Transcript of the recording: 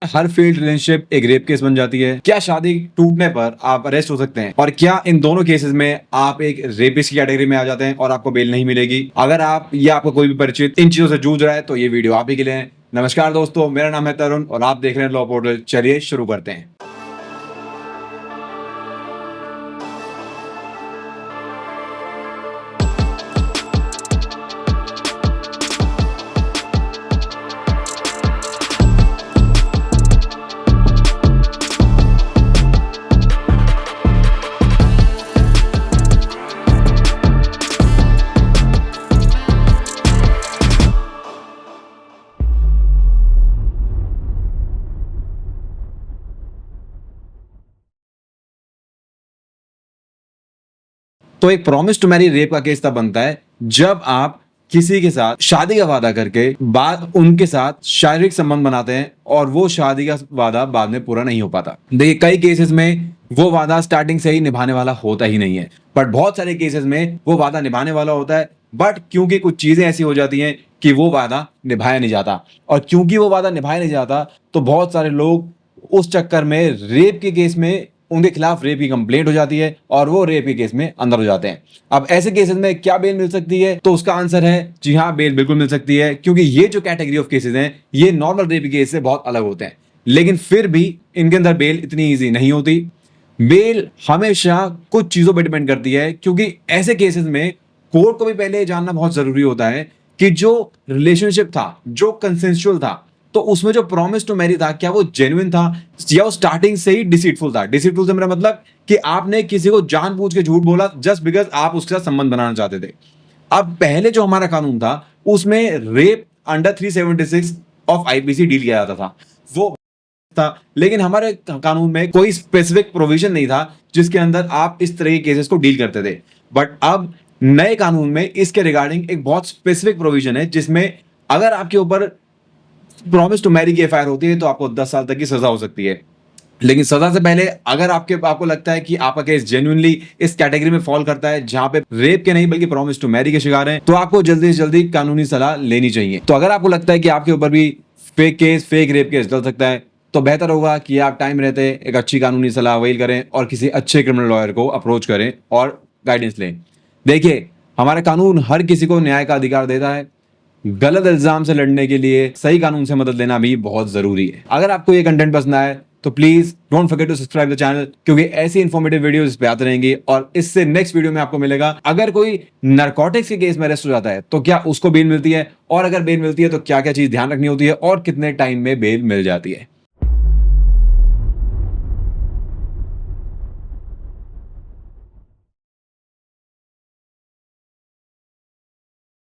हर failed relationship एक rape case बन जाती है? क्या शादी टूटने पर आप अरेस्ट हो सकते हैं? और क्या इन दोनों केसेस में आप एक रेपिस्ट की कैटेगरी में आ जाते हैं और आपको बेल नहीं मिलेगी? अगर आप या आपको कोई भी परिचित इन चीजों से जूझ रहा है तो ये वीडियो आप ही के लिए है। नमस्कार दोस्तों, मेरा नाम है तरुण और आप देख रहे हैं लॉ पोर्टल। चलिए शुरू करते हैं। तो एक प्रॉमिस टू मैरी रेप का केस तब बनता है जब आप किसी के साथ शादी का वादा करके बाद उनके साथ शारीरिक संबंध बनाते हैं और वो शादी का वादा बाद में पूरा नहीं हो पाता। देखिए, कई केसेस में वो वादा स्टार्टिंग से ही निभाने वाला होता ही नहीं है, बट बहुत सारे केसेस में वो वादा निभाने वाला होता है, बट क्योंकि कुछ चीजें ऐसी हो जाती हैं कि वो वादा निभाया नहीं जाता, और क्योंकि वो वादा निभाया नहीं जाता तो बहुत सारे लोग उस चक्कर में रेप के केस में उनके खिलाफ रेप की कंप्लेंट हो जाती है और वो रेप के केस में अंदर हो जाते हैं। अब ऐसे केसेस में क्या बेल मिल सकती है? तो उसका आंसर है जी हाँ, बेल बिल्कुल मिल सकती है, क्योंकि ये जो कैटेगरी ऑफ केसेस हैं ये नॉर्मल रेप केस से बहुत अलग होते हैं। लेकिन फिर भी इनके अंदर बेल इतनी ईजी नहीं होती। बेल हमेशा कुछ चीजों पर डिपेंड करती है, क्योंकि ऐसे केसेस में कोर्ट को भी पहले जानना बहुत जरूरी होता है कि जो रिलेशनशिप था, जो कंसेंसुअल था, तो उसमें जो प्रॉमिस टू मैरी था, क्या वो जेन्युइन था या वो स्टार्टिंग से ही डिसीटफुल था। डिसीटफुल से मेरा मतलब कि आपने किसी को जानबूझ के झूठ बोला जस्ट बिकॉज आप उसके साथ संबंध बनाना चाहते थे। अब पहले जो हमारा कानून था उसमें rape under 376 of IPC deal किया जाता था, वो था। लेकिन हमारे कानून में कोई स्पेसिफिक प्रोविजन नहीं था जिसके अंदर आप इस तरह के केसेस को डील करते थे। बट अब नए कानून में इसके रिगार्डिंग एक बहुत स्पेसिफिक प्रोविजन है, जिसमें अगर आपके ऊपर प्रॉमिस टू मैरी की एफआईआर होती है तो आपको 10 साल तक की सजा हो सकती है। लेकिन सजा से पहले अगर आपको लगता है कि आपका केस जेन्युइनली इस कैटेगरी में फॉल करता है जहां पे रेप के नहीं बल्कि प्रॉमिस टू मैरी के शिकार हैं, तो आपको जल्दी से जल्दी कानूनी सलाह लेनी चाहिए। तो अगर आपको लगता है कि आपके ऊपर भी फेक रेप केस चल सकता है तो बेहतर होगा कि आप टाइम रहते एक अच्छी कानूनी सलाह अवेल करें और किसी अच्छे क्रिमिनल लॉयर को अप्रोच करें और गाइडेंस लें। देखिए, हमारा कानून हर किसी को न्याय का अधिकार देता है। गलत इल्जाम से लड़ने के लिए सही कानून से मदद लेना भी बहुत जरूरी है। अगर आपको ये कंटेंट पसंद आए तो please don't forget to subscribe the channel, क्योंकि ऐसी इंफॉर्मेटिव वीडियोस इस पे आते रहेंगी। और इससे नेक्स्ट वीडियो में आपको मिलेगा, अगर कोई नारकोटिक्स के केस में अरेस्ट हो जाता है तो क्या उसको बेल मिलती है, और अगर बेल मिलती है तो क्या क्या चीज ध्यान रखनी होती है, और कितने टाइम में बेल मिल जाती है।